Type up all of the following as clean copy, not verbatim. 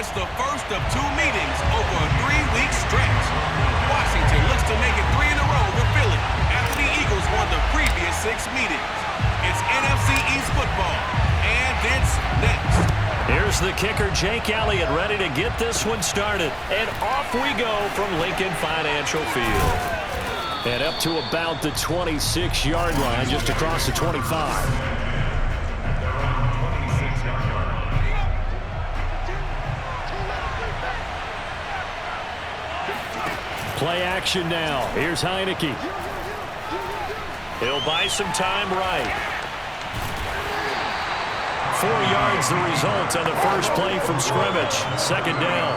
It's the first of two meetings over a 3-week stretch. Washington looks to make it 3 in a row with Philly after the Eagles won the previous 6 meetings. It's NFC East football, and it's next. Here's the kicker, Jake Elliott, ready to get this one started. And off we go from Lincoln Financial Field. And up to about the 26-yard line, just across the 25. Play action now. Here's Heineke. He'll buy some time right. 4 yards the result on the first play from scrimmage. Second down.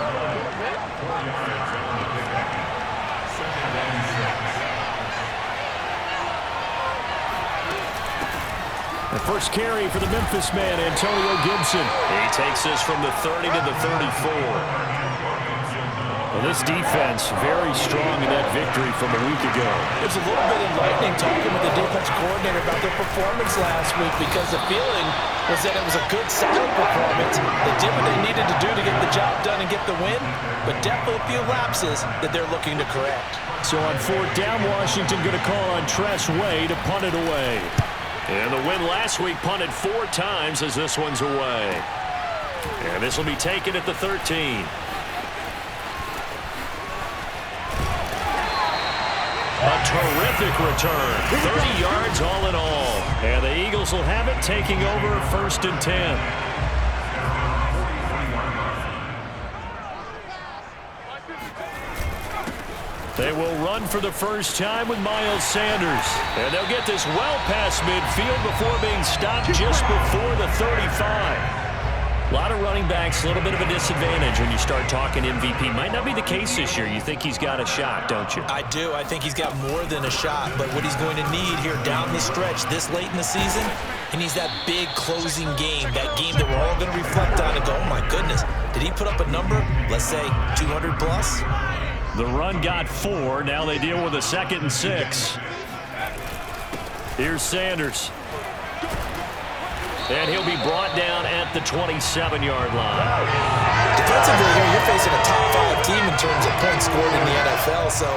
The first carry for the Memphis man, Antonio Gibson. He takes this from the 30 to the 34. Well, this defense very strong in that victory from a week ago. It's a little bit enlightening talking with the defense coordinator about their performance last week because the feeling was that it was a good, solid performance. They did what they needed to do to get the job done and get the win, but definitely a few lapses that they're looking to correct. So on 4th down, Washington going to call on Tress Way to punt it away. And the win last week punted 4 times as this one's away. And this will be taken at the 13. A terrific return. 30 yards all in all. And the Eagles will have it, taking over 1st and 10. They will run for the first time with Miles Sanders. And they'll get this well past midfield before being stopped just before the 35. A lot of running backs, a little bit of a disadvantage when you start talking MVP. Might not be the case this year. You think he's got a shot, don't you? I do. I think he's got more than a shot. But what he's going to need here down the stretch this late in the season, he needs that big closing game, that game that we're all going to reflect on and go, oh, my goodness, did he put up a number, let's say, 200 plus? The run got 4. Now they deal with a 2nd and 6. Here's Sanders. And he'll be brought down at the 27-yard line. Defensively here, you're facing a top 5 team in terms of points scored in the NFL. So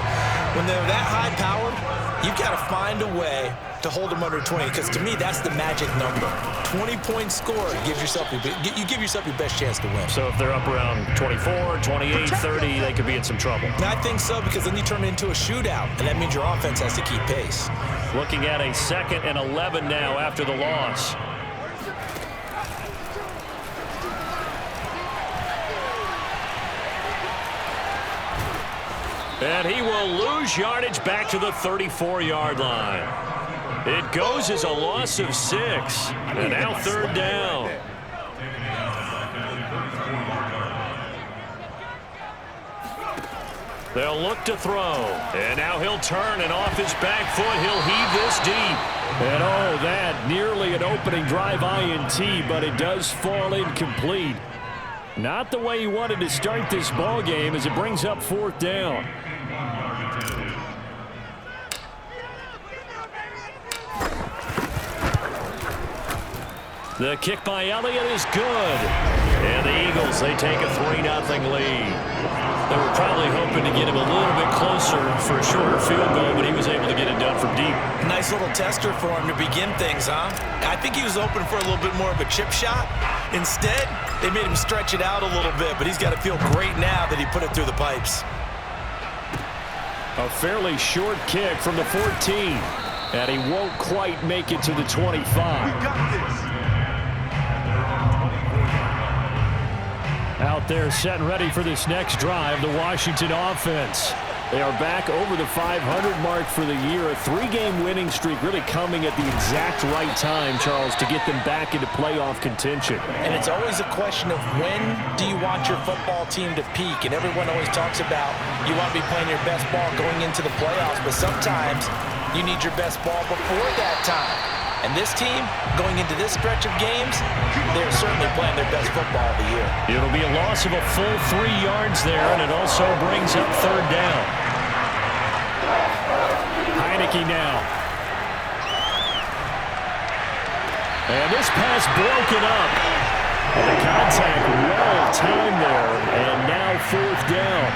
when they're that high-powered, you've got to find a way to hold them under 20. Because to me, that's the magic number. 20 points scored gives yourself you give yourself your best chance to win. So if they're up around 24, 28, 30, they could be in some trouble. I think so, because then you turn it into a shootout, and that means your offense has to keep pace. Looking at a 2nd and 11 now after the loss. And he will lose yardage back to the 34-yard line. It goes as a loss of 6. And now 3rd down. They'll look to throw. And now he'll turn, and off his back foot, he'll heave this deep. And oh, that nearly an opening drive INT, but it does fall incomplete. Not the way he wanted to start this ball game as it brings up 4th down. The kick by Elliott is good. And the Eagles, they take a 3-0 lead. They were probably hoping to get him a little bit closer for a shorter field goal, but he was able to get it done from deep. Nice little tester for him to begin things, huh? I think he was hoping for a little bit more of a chip shot. Instead, they made him stretch it out a little bit, but he's got to feel great now that he put it through the pipes. A fairly short kick from the 14, and he won't quite make it to the 25. We got this. Out there set and ready for this next drive, the Washington offense. They are back over the 500 mark for the year. A 3-game winning streak really coming at the exact right time, Charles, to get them back into playoff contention. And it's always a question of when do you want your football team to peak? And everyone always talks about you want to be playing your best ball going into the playoffs, but sometimes you need your best ball before that time. And this team, going into this stretch of games, they're certainly playing their best football of the year. It'll be a loss of a full 3 yards there, and it also brings up 3rd down. Heineke now. And this pass broken up. And the contact well timed there, and now 4th down.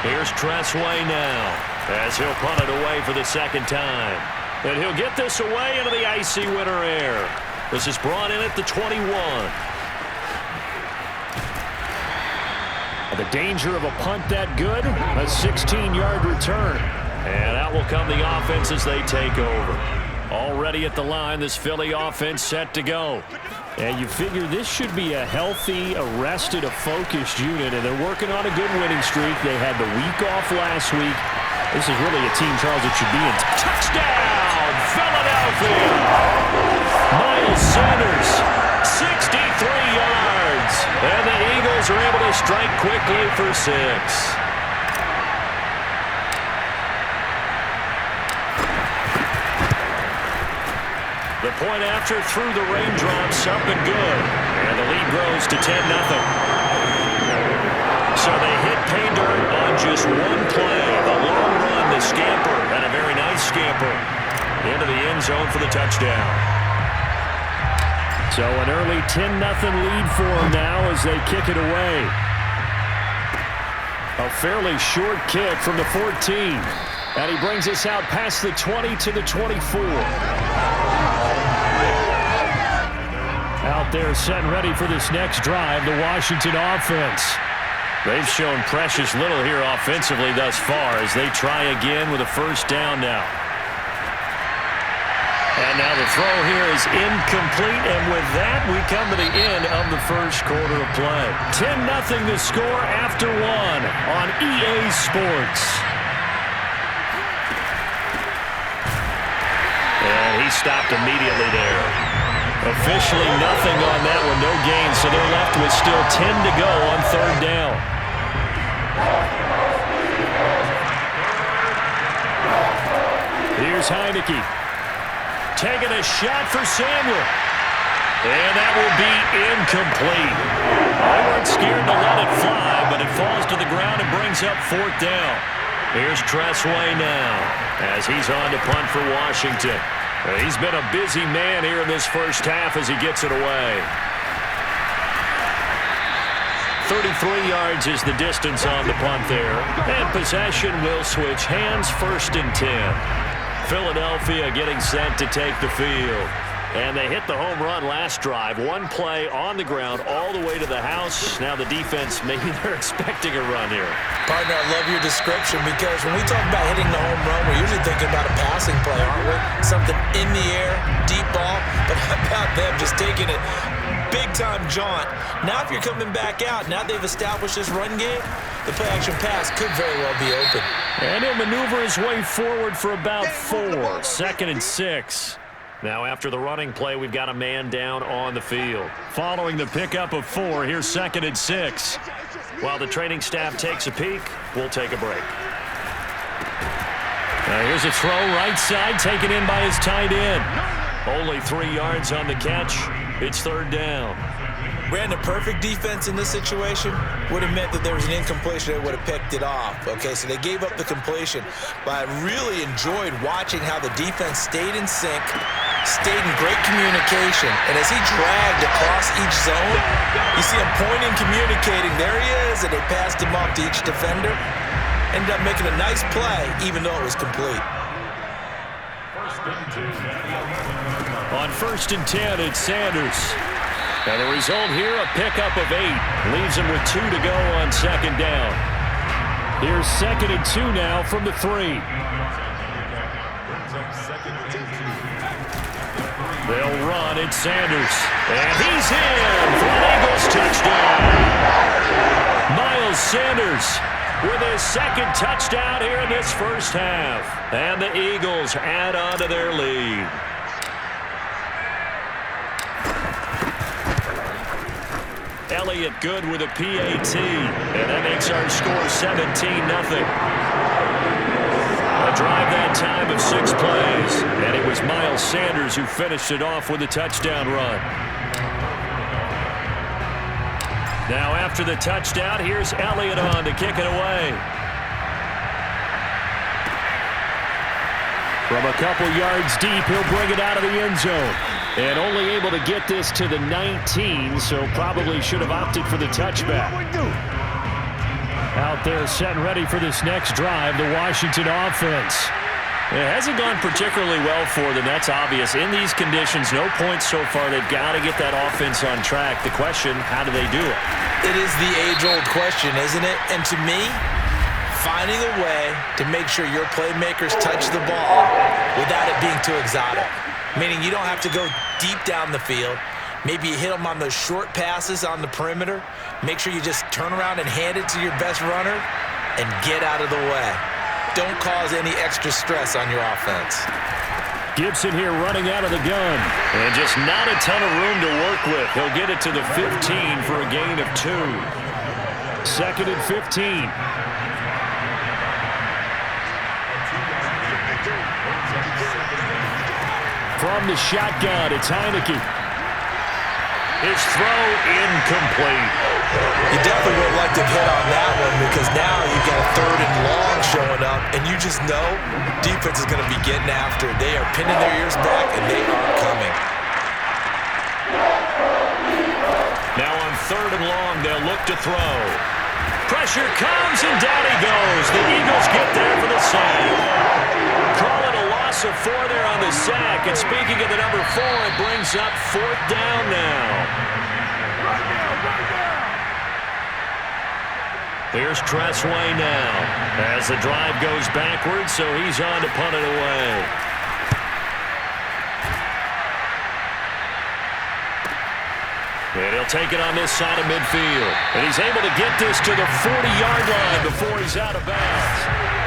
Here's Tressway now, as he'll punt it away for the 2nd time. And he'll get this away into the icy winter air. This is brought in at the 21. The danger of a punt that good, a 16-yard return. And out will come the offense as they take over. Already at the line, this Philly offense set to go. And you figure this should be a healthy, a rested, a focused unit, and they're working on a good winning streak. They had the week off last week. This is really a team, Charles, that should be in. Touchdown, Philadelphia! Miles Sanders, 63 yards. And the Eagles are able to strike quickly for 6. The point after through the raindrops, up and good. And the lead grows to 10-0. So they hit pay dirt on just one play. The long run, the scamper, and a very nice scamper into the end zone for the touchdown. So an early 10-0 lead for them now as they kick it away. A fairly short kick from the 14. And he brings us out past the 20 to the 24. Out there set and ready for this next drive, the Washington offense. They've shown precious little here offensively thus far as they try again with a 1st down now. And now the throw here is incomplete, and with that we come to the end of the 1st quarter of play. 10-0 the score after 1 on EA Sports. And he stopped immediately there. Officially nothing on that one, no gain, so they're left with still 10 to go on 3rd down. Here's Heineke. Taking a shot for Samuel. And that will be incomplete. They weren't scared to let it fly, but it falls to the ground and brings up 4th down. Here's Tressway now as he's on to punt for Washington. He's been a busy man here in this 1st half as he gets it away. 33 yards is the distance on the punt there. And possession will switch hands, 1st and 10. Philadelphia getting set to take the field. And they hit the home run last drive. One play on the ground all the way to the house. Now the defense, maybe they're expecting a run here. Partner, I love your description because when we talk about hitting the home run, we're usually thinking about a passing play, aren't we? Something in the air, deep ball. But how about them just taking it big-time jaunt? Now if you're coming back out, now they've established this run game, the play-action pass could very well be open. And he'll maneuver his way forward for about 4. 2nd and 6. Now after the running play, we've got a man down on the field. Following the pickup of 4, here's 2nd and 6. While the training staff takes a peek, we'll take a break. Now here's a throw right side, taken in by his tight end. Only 3 yards on the catch. It's 3rd down. Ran the perfect defense in this situation. Would have meant that there was an incompletion. They would have picked it off. Okay, so they gave up the completion. But I really enjoyed watching how the defense stayed in sync, stayed in great communication. And as he dragged across each zone, you see him pointing, communicating. There he is, and they passed him off to each defender. Ended up making a nice play, even though it was complete. On 1st and 10, it's Sanders. And the result here, a pickup of 8. Leaves him with 2 to go on 2nd down. Here's 2nd and 2 now from the 3. They'll run. It's Sanders. And he's in for an Eagles touchdown. Miles Sanders with his 2nd touchdown here in this 1st half. And the Eagles add on to their lead. Elliott good with a PAT, and that makes our score 17-0. A drive that time of 6 plays, and it was Miles Sanders who finished it off with a touchdown run. Now after the touchdown, here's Elliott on to kick it away. From a couple yards deep, he'll bring it out of the end zone. And only able to get this to the 19, so probably should have opted for the touchback. Out there set and ready for this next drive, the Washington offense. It hasn't gone particularly well for them. That's obvious. In these conditions, no points so far. They've got to get that offense on track. The question, how do they do it? It is the age-old question, isn't it? And to me, finding a way to make sure your playmakers touch the ball without it being too exotic. Meaning you don't have to go deep down the field. Maybe you hit them on those short passes on the perimeter. Make sure you just turn around and hand it to your best runner and get out of the way. Don't cause any extra stress on your offense. Gibson here running out of the gun. And just not a ton of room to work with. He'll get it to the 15 for a gain of 2. 2nd and 15. From the shotgun, it's Heineke. His throw incomplete. You definitely would like to hit on that one because now you've got a 3rd and long showing up, and you just know defense is going to be getting after it. They are pinning their ears back, and they are coming. Now on 3rd and long, they'll look to throw. Pressure comes, and down he goes. The Eagles get there for the sack. Call it a loss of 4 there on the sack. And speaking of the number 4, it brings up 4th down now. Here's Tressway now as the drive goes backwards, so he's on to punt it away. And he'll take it on this side of midfield. And he's able to get this to the 40-yard line before he's out of bounds.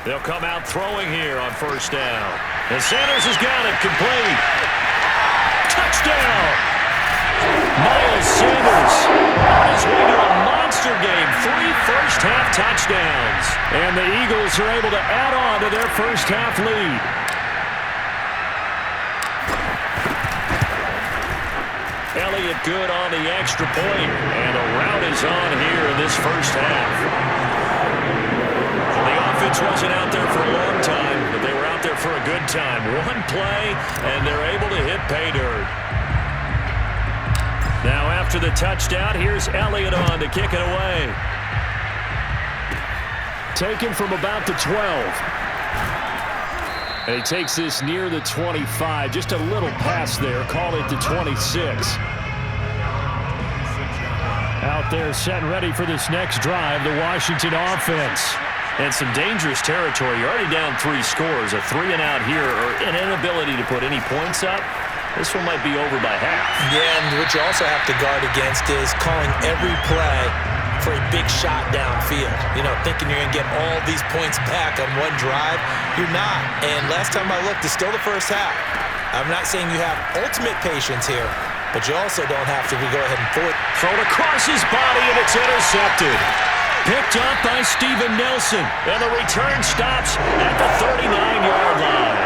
They'll come out throwing here on 1st down. And Sanders has got it complete. Touchdown! Miles Sanders on his way to a monster game. 3 first-half touchdowns. And the Eagles are able to add on to their first-half lead. Elliott good on the extra point. And the route is on here in this first half. The offense wasn't out there for a long time, but they were out there for a good time. One play, and they're able to hit pay dirt. Now after the touchdown, here's Elliott on to kick it away. Taken from about the 12. And he takes this near the 25. Just a little pass there. Call it the 26. Out there set and ready for this next drive, the Washington offense. And some dangerous territory. You're already down 3 scores. A 3-and-out here, or an inability to put any points up. This one might be over by half. Yeah, and what you also have to guard against is calling every play for a big shot downfield. You know, thinking you're going to get all these points back on one drive. You're not. And last time I looked, it's still the first half. I'm not saying you have ultimate patience here, but you also don't have to go ahead and force. Thrown across his body, and it's intercepted. Picked up by Steven Nelson, and the return stops at the 39-yard line.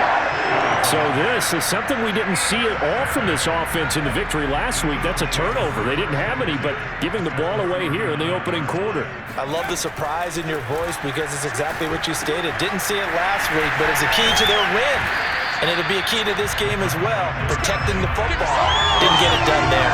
So this is something we didn't see at all from this offense in the victory last week. That's a turnover. They didn't have any, but giving the ball away here in the opening quarter. I love the surprise in your voice because it's exactly what you stated. Didn't see it last week, but it's a key to their win. And it'll be a key to this game as well, protecting the football. Didn't get it done there.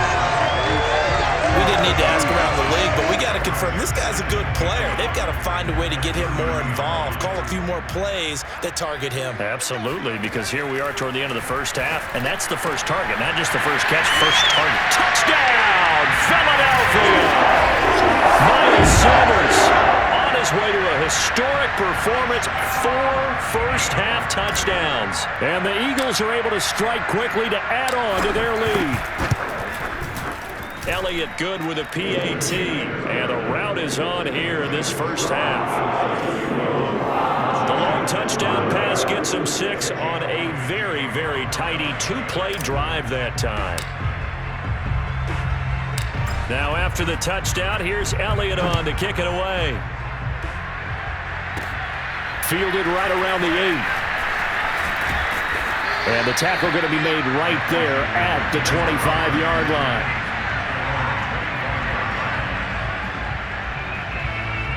We didn't need to ask around the league, but we got to confirm this guy's a good player. They've got to find a way to get him more involved, call a few more plays that target him. Absolutely, because here we are toward the end of the first half, and that's the first target, not just the first catch, first target. Touchdown, Philadelphia! Miles Sanders on his way to a historic performance, 4 first-half touchdowns. And the Eagles are able to strike quickly to add on to their lead. Elliott good with a PAT, and the route is on here in this first half. The long touchdown pass gets him 6 on a very, very tidy 2-play drive that time. Now after the touchdown, here's Elliott on to kick it away. Fielded right around the 8. And the tackle going to be made right there at the 25-yard line.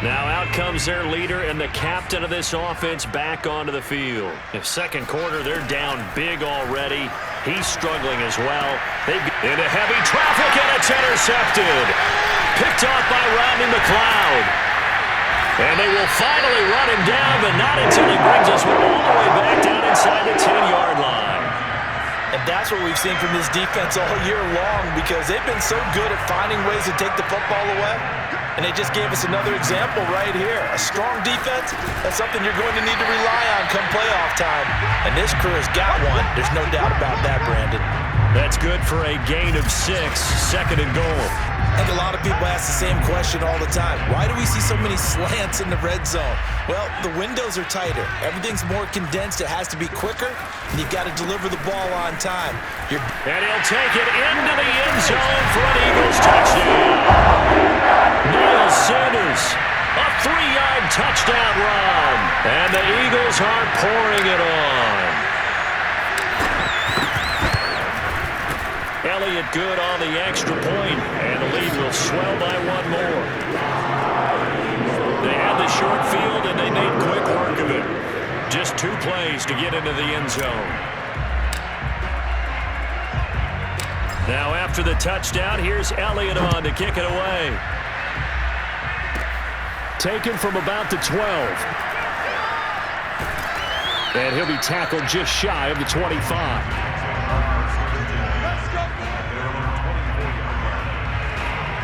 Now out comes their leader and the captain of this offense back onto the field. In second quarter, they're down big already. He's struggling as well. They into heavy traffic, and it's intercepted. Picked off by Rodney McLeod. And they will finally run him down, but not until he brings us all the way back down inside the 10-yard line. And that's what we've seen from this defense all year long, because they've been so good at finding ways to take the football away. And they just gave us another example right here. A strong defense, that's something you're going to need to rely on come playoff time. And this crew has got one. There's no doubt about that, Brandon. That's good for a gain of 6, second and goal. I think a lot of people ask the same question all the time. Why do we see so many slants in the red zone? Well, the windows are tighter. Everything's more condensed. It has to be quicker, and you've got to deliver the ball on time. And he'll take it into the end zone for an Eagles touchdown. Miles Sanders, a 3-yard touchdown run. And the Eagles are pouring it on. Elliott good on the extra point, and the lead will swell by one more. They had the short field, and they made quick work of it. Just 2 plays to get into the end zone. Now after the touchdown, here's Elliott on to kick it away. Taken from about the 12. And he'll be tackled just shy of the 25.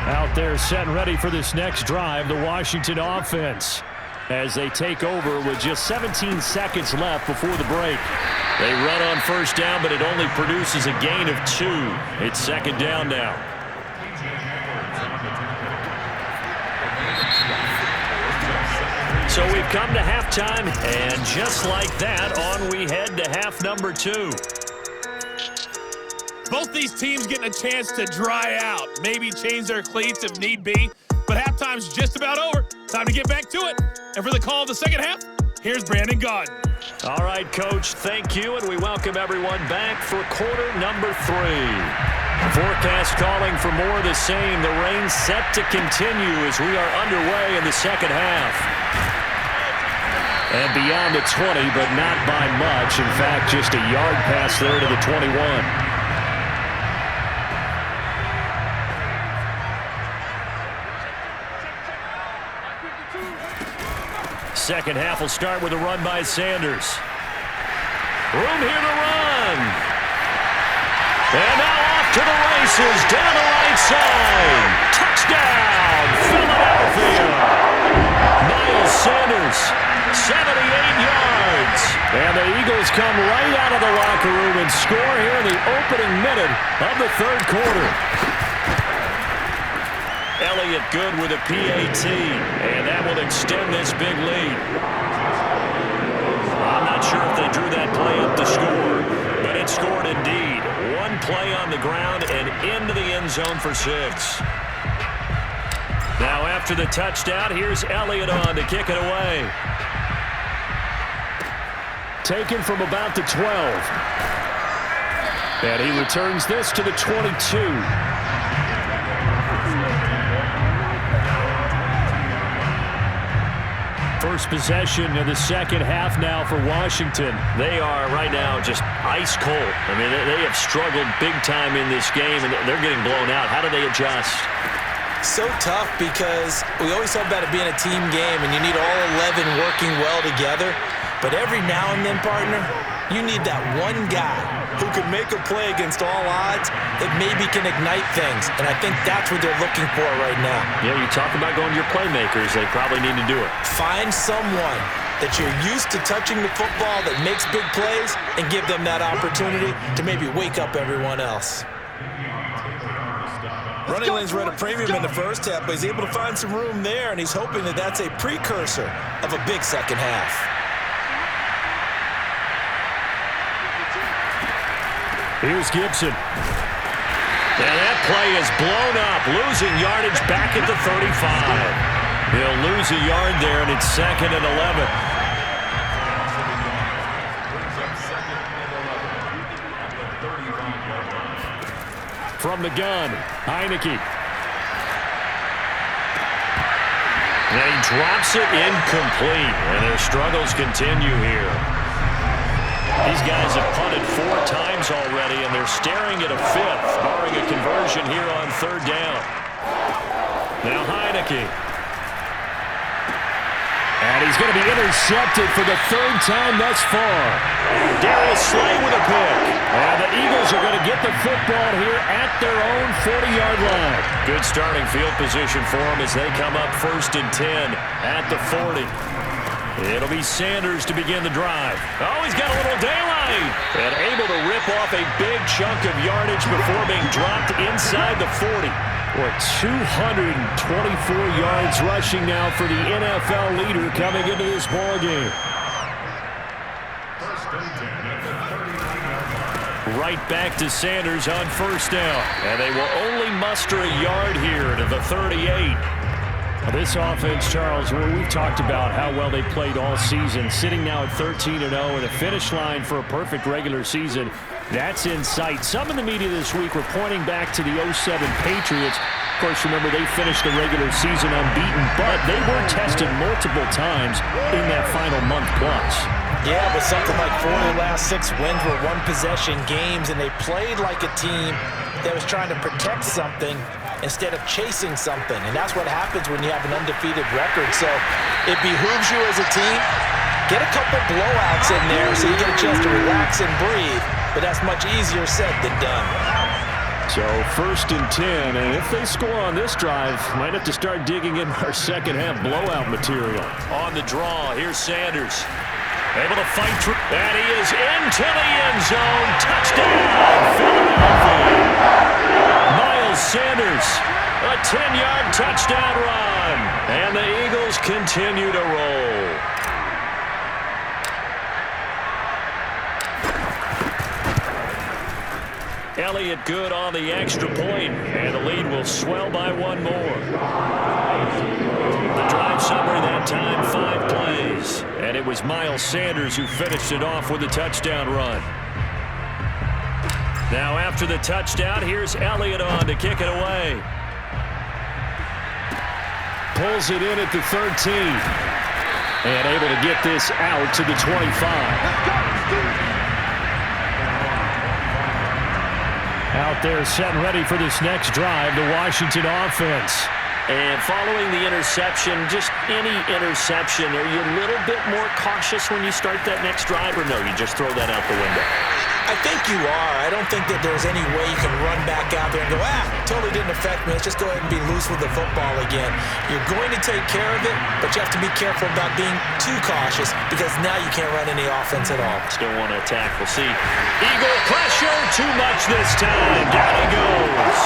Out there set and ready for this next drive, the Washington offense, as they take over with just 17 seconds left before the break. They run on first down, but it only produces a gain of 2. It's second down now. So we've come to halftime, and just like that, on we head to half number 2. Both these teams getting a chance to dry out, maybe change their cleats if need be. But halftime's just about over. Time to get back to it. And for the call of the second half, here's Brandon Gaudin. All right, Coach, thank you, and we welcome everyone back for quarter number 3. Forecast calling for more of the same. The rain set to continue as we are underway in the second half. And beyond the 20, but not by much. In fact, just a yard pass there to the 21. Second half will start with a run by Sanders. Room here to run. And now off to the races down the right side. Touchdown, Philadelphia. Miles Sanders, 78 yards. And the Eagles come right out of the locker room and score here in the opening minute of the third quarter. Elliott good with a PAT, and that will extend this big lead. I'm not sure if they drew that play up to score, but it scored indeed. One play on the ground and into the end zone for 6. Now after the touchdown, here's Elliott on to kick it away. Taken from about the 12. And he returns this to the 22. First possession of the second half now for Washington. They are right now just ice cold. I mean, they have struggled big time in this game, and they're getting blown out. How do they adjust? So tough, because we always talk about it being a team game, and you need all 11 working well together. But every now and then, partner, you need that one guy who can make a play against all odds that maybe can ignite things. And I think that's what they're looking for right now. Yeah, you talk about going to your playmakers. They probably need to do it. Find someone that you're used to touching the football that makes big plays and give them that opportunity to maybe wake up everyone else. Running lanes were at a premium in the first half, but he's able to find some room there, and he's hoping that that's a precursor of a big second half. Here's Gibson. And that play is blown up, losing yardage back at the 35. He'll lose a yard there, and it's second and 11. From the gun, Heineke. And he drops it incomplete, and their struggles continue here. These guys have punted 4 times already, and they're staring at a 5th, barring a conversion here on 3rd down. Now Heineke. And he's going to be intercepted for the 3rd time thus far. Darius Slay with a pick. And the Eagles are going to get the football here at their own 40-yard line. Good starting field position for them as they come up 1st and 10 at the 40. It'll be Sanders to begin the drive. Oh, he's got a little daylight. And able to rip off a big chunk of yardage before being dropped inside the 40. Or 224 yards rushing now for the NFL leader coming into this ballgame. Right back to Sanders on 1st down. And they will only muster a yard here to the 38. This offense, Charles, we've talked about how well they played all season, sitting now at 13-0 and a finish line for a perfect regular season. That's in sight. Some in the media this week were pointing back to the 07 Patriots. Of course, remember, they finished the regular season unbeaten, but they were tested multiple times in that final month plus. Yeah, but something like 4 of the last 6 wins were one-possession games, and they played like a team that was trying to protect something instead of chasing something. And that's what happens when you have an undefeated record. So it behooves you as a team, get a couple blowouts in there so you get a chance to relax and breathe. But that's much easier said than done. So 1st and 10, and if they score on this drive, might have to start digging in our second half blowout material. On the draw, here's Sanders. Able to fight through, and he is into the end zone. Touchdown, Philadelphia. Miles Sanders, a 10-yard touchdown run. And the Eagles continue to roll. Elliott good on the extra point, and the lead will swell by 1 more. The drive summary that time, 5 plays. And it was Miles Sanders who finished it off with a touchdown run. Now after the touchdown, here's Elliott on to kick it away. Pulls it in at the 13. And able to get this out to the 25. Out there set and ready for this next drive, the Washington offense. And following the interception, just any interception, are you a little bit more cautious when you start that next drive, or no, you just throw that out the window? I think you are. I don't think that there's any way you can run back out there and go, totally didn't affect me. Let's just go ahead and be loose with the football again. You're going to take care of it, but you have to be careful about being too cautious because now you can't run any offense at all. Still want to attack. We'll see. Eagle pressure, too much this time. Down he goes.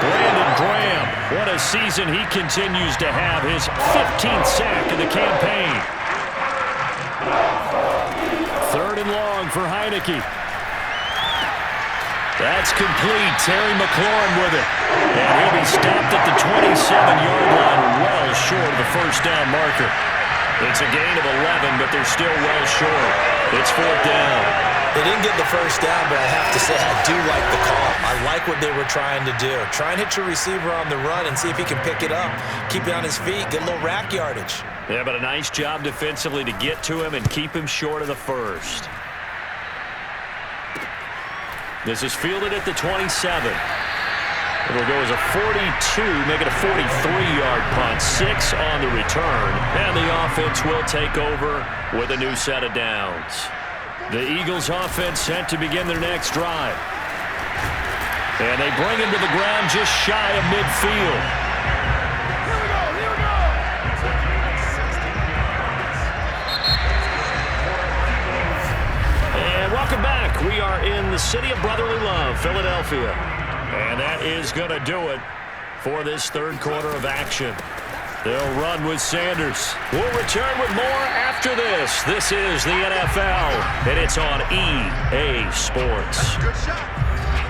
Brandon Graham, what a season he continues to have. His 15th sack of the campaign. 3rd and long for Heineke. That's complete. Terry McLaurin with it. And he'll be stopped at the 27-yard line, well short of the 1st down marker. It's a gain of 11, but they're still well short. It's 4th down. They didn't get the 1st down, but I have to say I do like the call. I like what they were trying to do. Try and hit your receiver on the run and see if he can pick it up. Keep it on his feet, get a little rack yardage. Yeah, but a nice job defensively to get to him and keep him short of the 1st. This is fielded at the 27. It'll go as a 42, make it a 43-yard punt, 6 on the return, and the offense will take over with a new set of downs. The Eagles offense set to begin their next drive. And they bring him to the ground just shy of midfield. Here we go. And welcome back. We are in the city of brotherly love, Philadelphia. And that is going to do it for this 3rd quarter of action. They'll run with Sanders. We'll return with more after this. This is the NFL, and it's on EA Sports.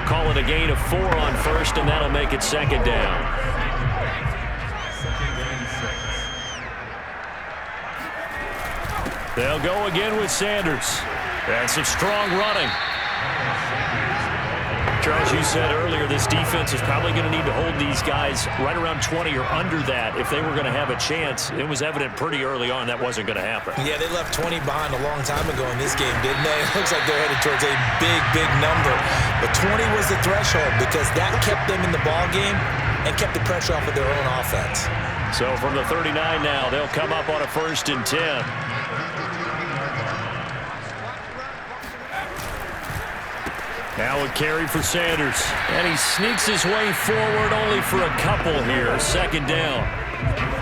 Call it a gain of 4 on 1st, and that'll make it 2nd down. They'll go again with Sanders. And some strong running. Charles, you said earlier this defense is probably going to need to hold these guys right around 20 or under that if they were going to have a chance. It was evident pretty early on that wasn't going to happen. Yeah, they left 20 behind a long time ago in this game, didn't they? It looks like they're headed towards a big, big number. But 20 was the threshold because that kept them in the ball game and kept the pressure off of their own offense. So from the 39 now, they'll come up on a 1st and 10. Now a carry for Sanders. And he sneaks his way forward only for a couple here. 2nd down.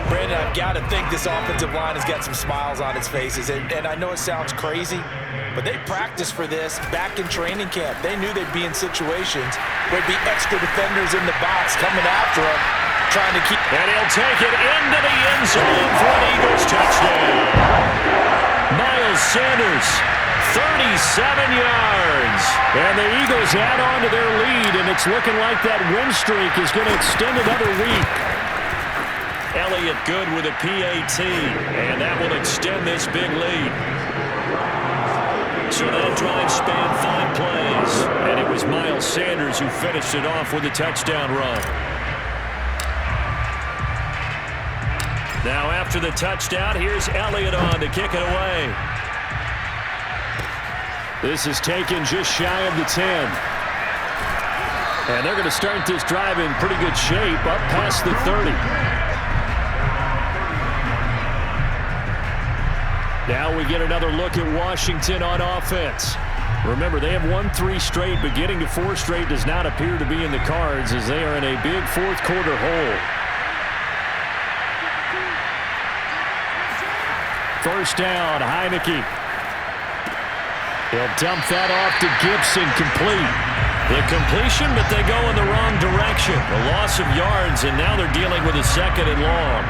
Brandon, I've got to think this offensive line has got some smiles on its faces. And I know it sounds crazy, but they practiced for this back in training camp. They knew they'd be in situations where there'd be extra defenders in the box coming after them, trying to keep... And he'll take it into the end zone for an Eagles touchdown. Miles Sanders, 37 yards. And the Eagles add on to their lead, and it's looking like that win streak is going to extend another week. Elliott good with a PAT, and that will extend this big lead. So that drive spanned 5 plays, and it was Miles Sanders who finished it off with a touchdown run. Now after the touchdown, here's Elliott on to kick it away. This is taken just shy of the 10. And they're going to start this drive in pretty good shape, up past the 30. Now we get another look at Washington on offense. Remember, they have won 3 straight, but getting to 4 straight does not appear to be in the cards as they are in a big 4th quarter hole. 1st down, Heineke. He'll dump that off to Gibson, complete. The completion, but they go in the wrong direction. A loss of yards, and now they're dealing with a 2nd and long.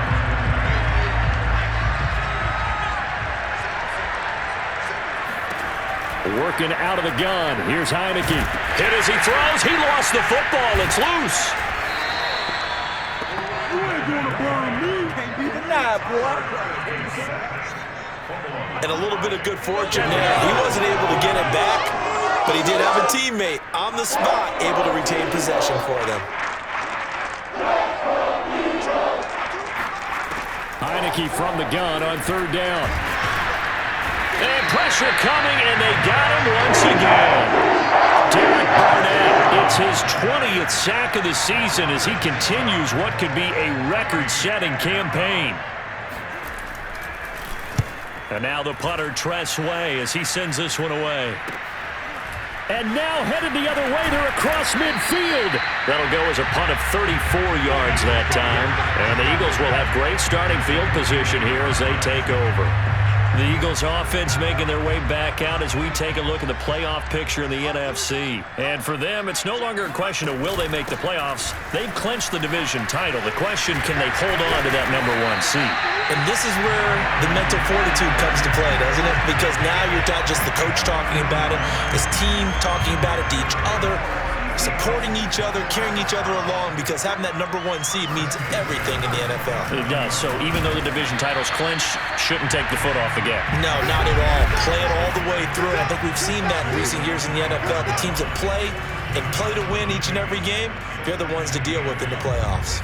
Working out of the gun. Here's Heineke. Hit as he throws. He lost the football. It's loose. You ain't gonna burn me. Can't be denied, boy. And a little bit of good fortune there. He wasn't able to get it back, but he did have a teammate on the spot able to retain possession for them. Heineke from the gun on 3rd down. And pressure coming, and they got him once again. Derek Barnett, it's his 20th sack of the season as he continues what could be a record-setting campaign. And now the punter, Tress Way, as he sends this one away. And now headed the other way, they're across midfield. That'll go as a punt of 34 yards that time. And the Eagles will have great starting field position here as they take over. The Eagles offense making their way back out as we take a look at the playoff picture in the NFC. And for them, it's no longer a question of will they make the playoffs. They've clinched the division title. The question, can they hold on to that #1 seed? And this is where the mental fortitude comes to play, doesn't it? Because now you're not just the coach talking about it, this team talking about it to each other, supporting each other, carrying each other along, because having that #1 seed means everything in the NFL. It does. So even though the division title's clinched, shouldn't take the foot off the gas. No, not at all. Play it all the way through. I think we've seen that in recent years in the NFL. The teams that play and play to win each and every game, they're the ones to deal with in the playoffs.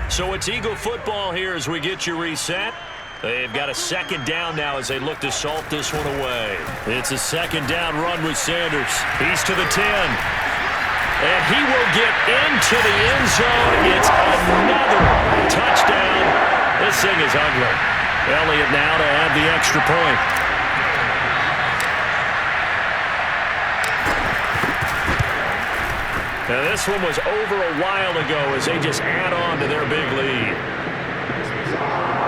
So it's Eagle football here as we get you reset. They've got a 2nd down now as they look to salt this one away. It's a 2nd down run with Sanders. He's to the 10. And he will get into the end zone. It's another touchdown. This thing is ugly. Elliott now to add the extra point. Now this one was over a while ago as they just add on to their big lead.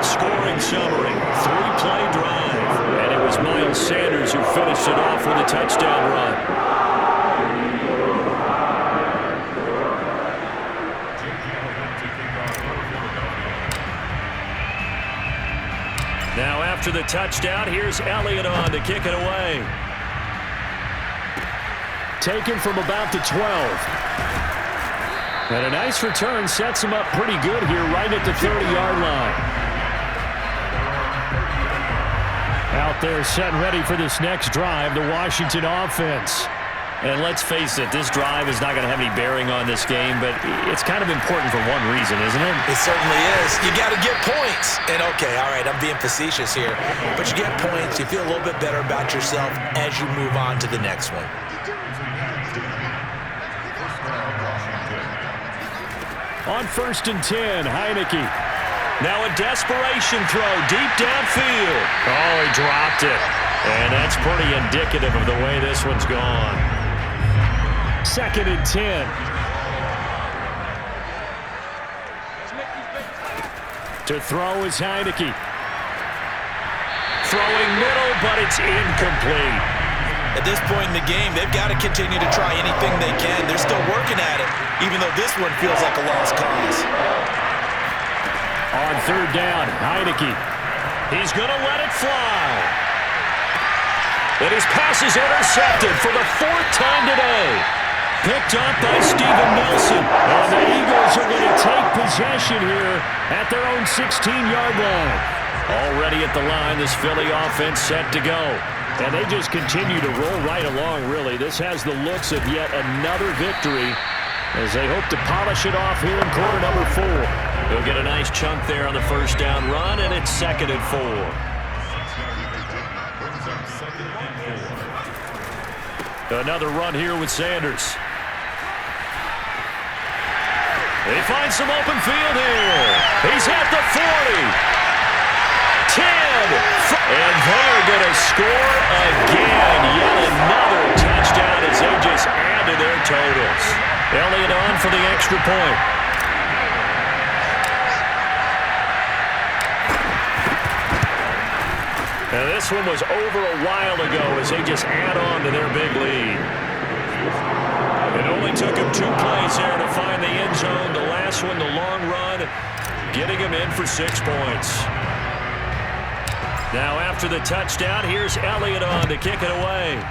Scoring summary, 3-play drive. And it was Miles Sanders who finished it off with a touchdown run. Now after the touchdown, here's Elliott on to kick it away. Taken from about the 12. And a nice return sets him up pretty good here right at the 30-yard line. Out there set ready for this next drive, the Washington offense. And let's face it, this drive is not going to have any bearing on this game, but it's kind of important for one reason, isn't it? It certainly is. You got to get points. And, okay, all right, I'm being facetious here. But you get points, you feel a little bit better about yourself as you move on to the next one. On 1st and 10, Heineke. Now a desperation throw deep downfield. Oh, he dropped it. And that's pretty indicative of the way this one's gone. 2nd and 10. To throw is Heineke. Throwing middle, but it's incomplete. At this point in the game, they've got to continue to try anything they can. They're still working at it, even though this one feels like a lost cause. On 3rd down, Heineke. He's going to let it fly. And his pass is intercepted for the 4th time today. Picked up by Steven Nelson. And the Eagles are going to take possession here at their own 16-yard line. Already at the line, this Philly offense set to go. And they just continue to roll right along, really. This has the looks of yet another victory as they hope to polish it off here in quarter number 4. They'll get a nice chunk there on the 1st down run, and it's 2nd and 4. Another run here with Sanders. He finds some open field here. He's at the 40. 10. And they're going to score again. Yet another touchdown as they just add to their totals. Elliott on for the extra point. Now this one was over a while ago as they just add on to their big lead. It only took him 2 plays there to find the end zone. The last one, the long run, getting him in for 6 points. Now after the touchdown, here's Elliott on to kick it away.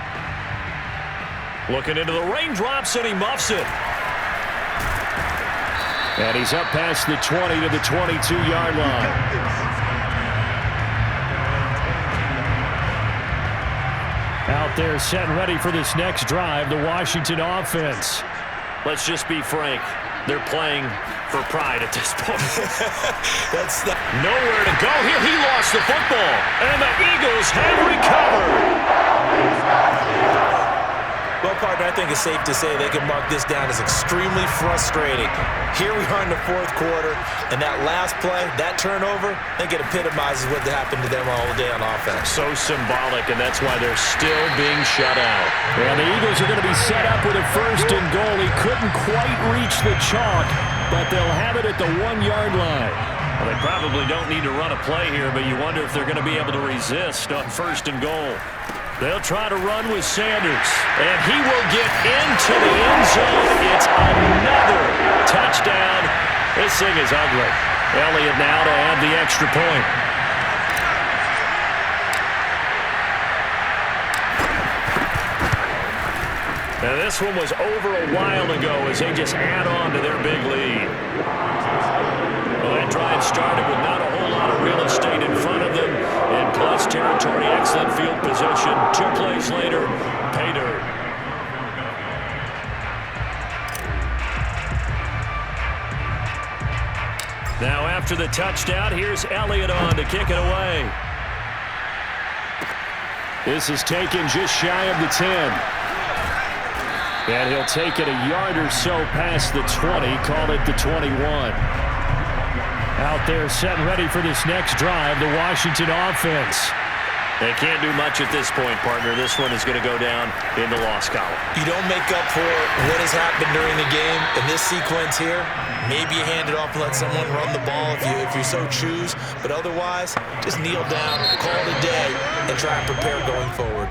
Looking into the raindrops, and he muffs it. And he's up past the 20 to the 22-yard line. Out there set and ready for this next drive, the Washington offense. Let's just be frank. They're playing for pride at this point. That's the nowhere to go here. He lost the football, and the Eagles have recovered. Well, partner, I think it's safe to say they can mark this down as extremely frustrating. Here we are in the 4th quarter, and that last play, that turnover, I think it epitomizes what happened to them all day on offense. So symbolic, and that's why they're still being shut out. And the Eagles are going to be set up with a 1st and goal. He couldn't quite reach the chalk, but they'll have it at the 1-yard line. Well, they probably don't need to run a play here, but you wonder if they're going to be able to resist on 1st and goal. They'll try to run with Sanders, and he will get into the end zone. It's another touchdown. This thing is ugly. Elliott now to add the extra point. Now this one was over a while ago as they just add on to their big lead. Well, that drive started with not a whole lot of real estate in front of them. In plus territory, excellent field position. 2 plays later, pay dirt. Now after the touchdown, here's Elliott on to kick it away. This is taken just shy of the 10. And he'll take it a yard or so past the 20, call it the 21. Out there set and ready for this next drive, the Washington offense. They can't do much at this point, partner. This one is going to go down in the loss column. You don't make up for what has happened during the game. In this sequence here, maybe you hand it off and let someone run the ball if you so choose. But otherwise, just kneel down, call it a day, and try and prepare going forward.